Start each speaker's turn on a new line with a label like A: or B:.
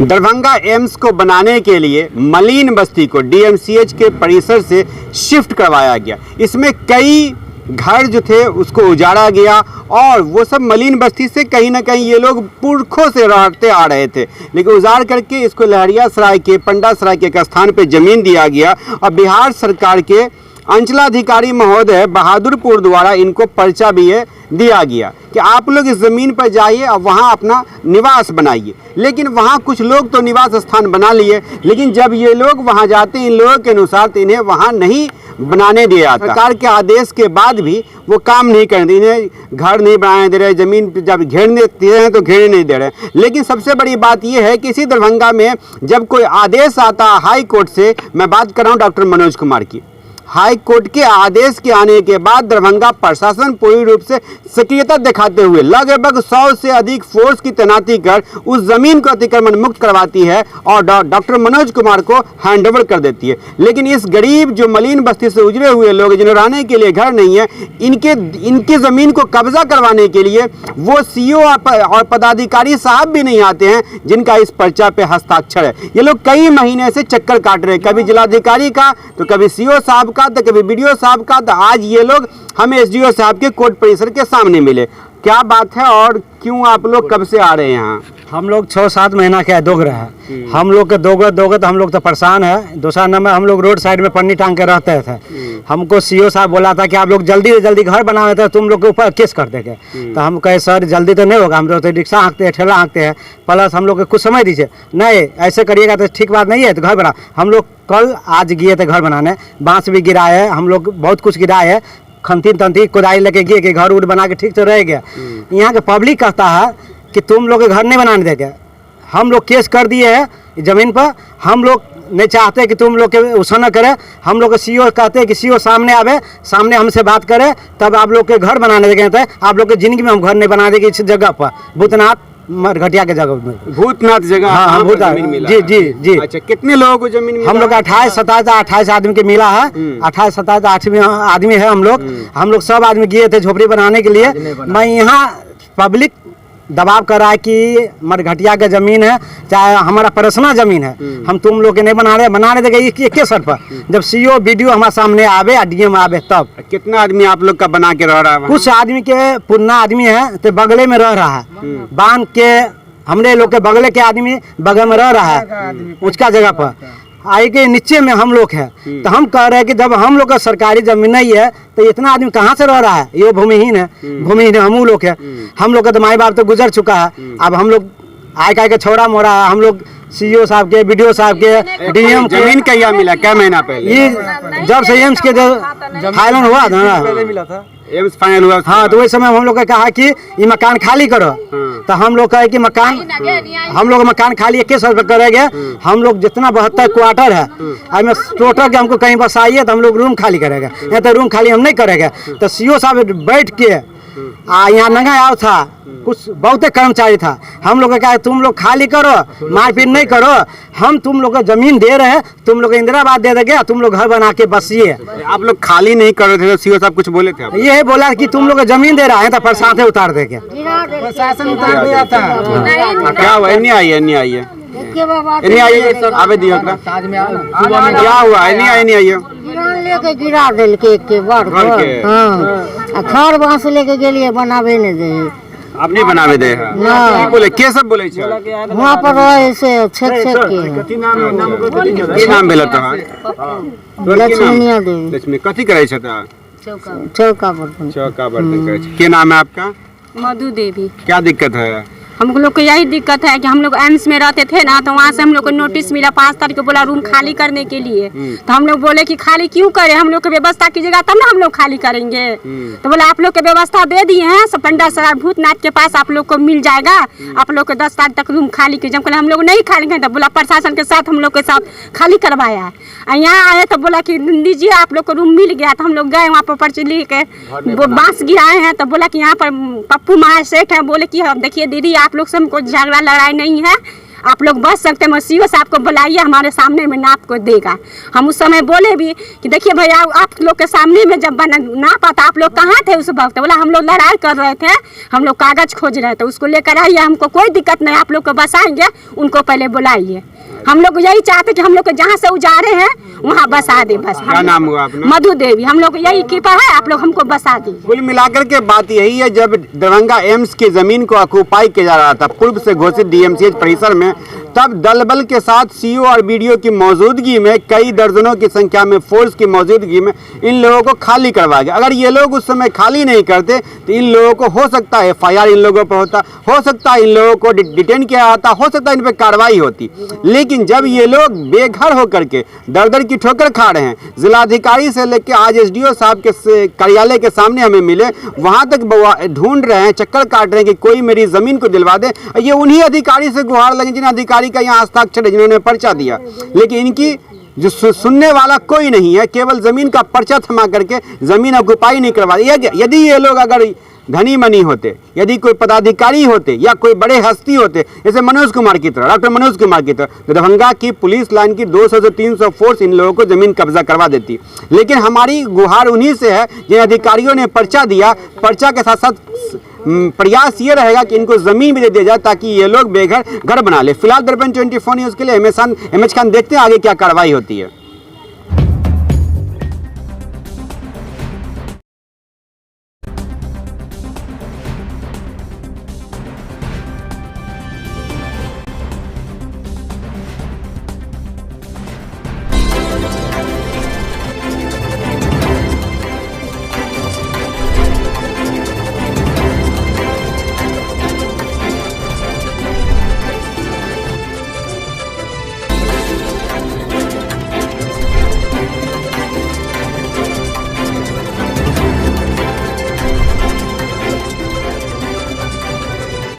A: Darbhanga AIIMS को बनाने के लिए मलिन बस्ती को डीएमसीएच के परिसर से शिफ्ट करवाया गया। इसमें कई घर जो थे उसको उजाड़ा गया और वो सब मलिन बस्ती से कहीं ना कहीं ये लोग पुरखों से रहते आ रहे थे, लेकिन उजाड़ करके इसको लहरियासराय के पंडासराय के एक स्थान पे ज़मीन दिया गया और बिहार सरकार के अंचलाधिकारी महोदय बहादुरपुर द्वारा इनको पर्चा भी दिया गया कि आप लोग इस ज़मीन पर जाइए और वहाँ अपना निवास बनाइए। लेकिन वहाँ कुछ लोग तो निवास स्थान बना लिए, लेकिन जब ये लोग वहाँ जाते हैं इन लोगों के अनुसार तो इन्हें वहाँ नहीं बनाने दिया जाता। सरकार के आदेश के बाद भी वो काम नहीं करते, इन्हें घर नहीं बनाने दे रहे, ज़मीन जब घेरने दे रहे हैं तो घेरने नहीं दे रहे। लेकिन सबसे बड़ी बात ये है कि इसी दरभंगा में जब कोई आदेश आता हाई कोर्ट से, मैं बात कर रहा हूँ डॉक्टर मनोज कुमार की, हाई कोर्ट के आदेश के आने के बाद दरभंगा प्रशासन पूरी रूप से सक्रियता दिखाते हुए लगभग 100 से अधिक फोर्स की तैनाती कर उस जमीन को अतिक्रमण मुक्त करवाती है और डॉक्टर मनोज कुमार को हैंडओवर कर देती है। लेकिन इस गरीब जो मलिन बस्ती से उजड़े हुए लोग जिन्हें रहने के लिए घर नहीं है, इनके ज़मीन को कब्जा करवाने के लिए वो सीओ और पदाधिकारी साहब भी नहीं आते हैं जिनका इस पर्चा पे हस्ताक्षर है। ये लोग कई महीने से चक्कर काट रहे हैं, कभी जिलाधिकारी का तो कभी सीओ साहब का तो कभी बीडीओ साहब का, तो आज ये लोग हमें एसडीओ साहब के कोर्ट परिसर के सामने मिले। क्या बात है और क्यों आप लोग कब से आ रहे हैं यहाँ?
B: हम लोग 6-7 महीना के दोगरा है, हम लोग के दोगे तो हम लोग तो परेशान है। दूसरा नंबर हम लोग रोड साइड में पन्नी टांग के रहते थे। हमको सीओ साहब बोला था कि आप लोग जल्दी से जल्दी घर बनाए थे, तुम लोग के ऊपर केस कर देंगे। तो हम कहे सर जल्दी तो नहीं होगा, हम लोग तो रिक्शा हाँकते हैं, ठेला हाँकते हैं, प्लस हम लोग को कुछ समय दीजिए। नहीं ऐसे करिएगा तो ठीक बात नहीं है, तो घर बना। हम लोग कल आज गए थे घर बनाने, बांस भी गिराए है, हम लोग बहुत कुछ गिराए है, खंती तंती कोदाई लेके गए कि घर उड़ बना के ठीक से रह गया। यहाँ के पब्लिक कहता है कि तुम लोग के घर नहीं बनाने देंगे। हम लोग केस कर दिए हैं ज़मीन पर, हम लोग नहीं चाहते कि तुम लोग के उसे न करे। हम लोग सीओ कहते हैं कि सीओ सामने आवे, सामने हमसे बात करे, तब आप लोग के घर बनाने देंगे। तो आप लोग के ज़िंदगी में हम घर नहीं बना देंगे इस जगह पर, भूतनाथ मरघटिया के जगह में।
A: भूतनाथ जगह?
B: हाँ भूतनाथ, जी जी जी।
A: अच्छा, कितने लोगों को जमीन मिला?
B: हम लोग 28-27 आदमी के मिला है, 28-27 आदमी है हम लोग सब आदमी गए थे झोपड़ी बनाने के लिए। मैं यहाँ पब्लिक दबाव कर रहा है कि मरघटिया का ज़मीन है, चाहे हमारा पर्सनल ज़मीन है, हम तुम लोग के नहीं बनाने देंगे एक शर्त पर, जब सीओ बीडीओ हमारे सामने आवे और डीएम आवे तब।
A: कितना आदमी आप लोग का बना के रह रहा है?
B: कुछ आदमी के पुराना आदमी है तो बगले में रह रहा है, बांध के हमरे लोग के बगले के आदमी बगल में रह रहा है उसका जगह पर। आई के नीचे में हम लोग हैं, तो हम कह रहे हैं कि जब हम लोग का सरकारी जमीन नहीं है तो इतना आदमी कहाँ से रह रहा है? ये भूमिहीन है, हम लोग है। हम लोग का तो माई बाप तो गुजर चुका है, अब हम लोग आए के छोड़ा मोड़ा है। हम लोग सीओ साहब के, बीडीओ साहब के, डीएम के।
A: जमीन क्या मिला? क्या महीना पहले?
B: ये जब से एम्स के फाइनल हुआ था ना,
A: एम्स फाइनल हुआ।
B: हाँ, तो वही समय हम लोग का कहा कि ये मकान खाली करो, तो हम लोग कहे कि हम लोग मकान खाली 21 रुपये करेंगे। हम लोग जितना 72 क्वार्टर है हमें टोटल के हमको कहीं बसाइए तो हम लोग रूम खाली करेंगे, नहीं तो रूम खाली हम नहीं करेंगे। तो सीओ साहब बैठ के यहाँ नंगा आव था, कुछ बहुते कर्मचारी था, हम लोग कहा तुम लोग खाली करो, मारपीट नहीं करो, हम तुम लोग को जमीन दे रहे हैं, तुम लोग इंदिराबाद दे देंगे, तुम लोग घर बना के बसिए।
A: आप लोग खाली नहीं कर रहे थे तो सीओ साहब कुछ बोले थे?
B: ये बोला कि तुम लोग जमीन दे रहा है तो प्रशासन उतार देंगे। प्रशासन उतार दिया था।
A: क्या हुआ? नहीं आइए आवे दियो क्या हुआ? नहीं आइए
C: लेके गिरा दिल के बार घर बांस लेके गेलिए बनावे नहीं दे।
A: आप नहीं बनावे दे? बोले के सब बोले छे
C: वहां पर रहे से छेक के।
A: की नाम भेल तोहार?
C: लक्ष्मीनिया देवी।
A: लक्ष्मी कथी करे छ?
C: चौका बर्तन
A: करे छ। के नाम है आपका?
D: मधु देवी।
A: क्या दिक्कत है?
D: हम लोग को यही दिक्कत है कि हम लोग एम्स में रहते थे ना, तो वहाँ से हम लोग को नोटिस मिला 5 तारीख को, बोला रूम खाली करने के लिए। तो हम लोग बोले कि खाली क्यों करें, हम लोग को व्यवस्था कीजिएगा तब ना हम लोग खाली करेंगे। तो बोले आप लोग को व्यवस्था दे दिए हैं, पंडासराय भूतनाथ के पास आप लोग को मिल जाएगा, आप लोग को 10 तारीख तक रूम खाली कीजिए। हम हम लोग नहीं खाली करें, तो बोला प्रशासन के साथ हम लोग के साथ खाली करवाया है। यहाँ आए तो बोला कि लीजिए आप लोग को रूम मिल गया। तो हम लोग गए वहाँ पर पर्ची लिख के बांस गिराए हैं, तो बोला कि यहाँ पर पप्पू महासेठ है, बोले कि देखिए दीदी आप लोग से हमको झगड़ा लड़ाई नहीं है, आप लोग बच सकते हैं, सीओ साहब को बुलाइए, हमारे सामने में नाप को देगा। हम उस समय बोले भी कि देखिए भैया आप लोग के सामने में जब नाप आता आप लोग कहाँ थे उस वक्त? बोला हम लोग लड़ाई कर रहे थे, हम लोग कागज खोज रहे थे, उसको लेकर आइए, हमको कोई दिक्कत नहीं, आप लोग को बसाएंगे, उनको पहले बुलाइए। हम लोग यही चाहते कि हम लोग को जहाँ से उजारे हैं वहाँ बसा दे बस।
A: क्या नाम हुआ अपना?
D: मधु देवी। हम लोग यही कृपा है, आप लोग हमको बसा दी।
A: कुल मिलाकर के बात यही है, जब दरभंगा एम्स की जमीन को ऑक्यूपाई किया जा रहा था पूर्व से घोषित डीएमसीएच परिसर में, तब दल बल के साथ सीओ और बीडीओ की मौजूदगी में, कई दर्जनों की संख्या में फोर्स की मौजूदगी में इन लोगों को खाली करवाया गया। अगर ये लोग उस समय खाली नहीं करते तो इन लोगों को हो सकता है FIR इन लोगों पर होता, हो सकता है इन लोगों को डिटेन किया जाता, हो सकता है इन पर कार्रवाई होती। लेकिन जब ये लोग बेघर होकर के दर दर की ठोकर खा रहे हैं, जिलाधिकारी से लेकर आज SDO साहब के कार्यालय के सामने हमें मिले, वहां तक ढूंढ रहे हैं, चक्कर काट रहे हैं कि कोई मेरी जमीन को दिलवा दे। ये उन्हीं अधिकारी से गुहार लगे जिन अधिकारी का यहाँ हस्ताक्षर है, जिन्होंने पर्चा दिया, लेकिन इनकी जो सुनने वाला कोई नहीं है, केवल जमीन का पर्चा थमा करके जमीन ऑक्यूपाई नहीं करवा। यदि ये लोग अगर धनी मनी होते, यदि कोई पदाधिकारी होते या कोई बड़े हस्ती होते, जैसे मनोज कुमार की तरह, डॉक्टर मनोज कुमार की तरह, तो दरभंगा की पुलिस लाइन की 200 से 300 फोर्स इन लोगों को जमीन कब्जा करवा देती। लेकिन हमारी गुहार उन्हीं से है जिन अधिकारियों ने पर्चा दिया। पर्चा के साथ साथ प्रयास ये रहेगा कि इनको जमीन भी दे दिया जाए ताकि ये लोग बेघर घर बना ले। फिलहाल दर्पण 24 न्यूज़ के लिए एम एच खान देखते हैं आगे क्या कार्रवाई होती है।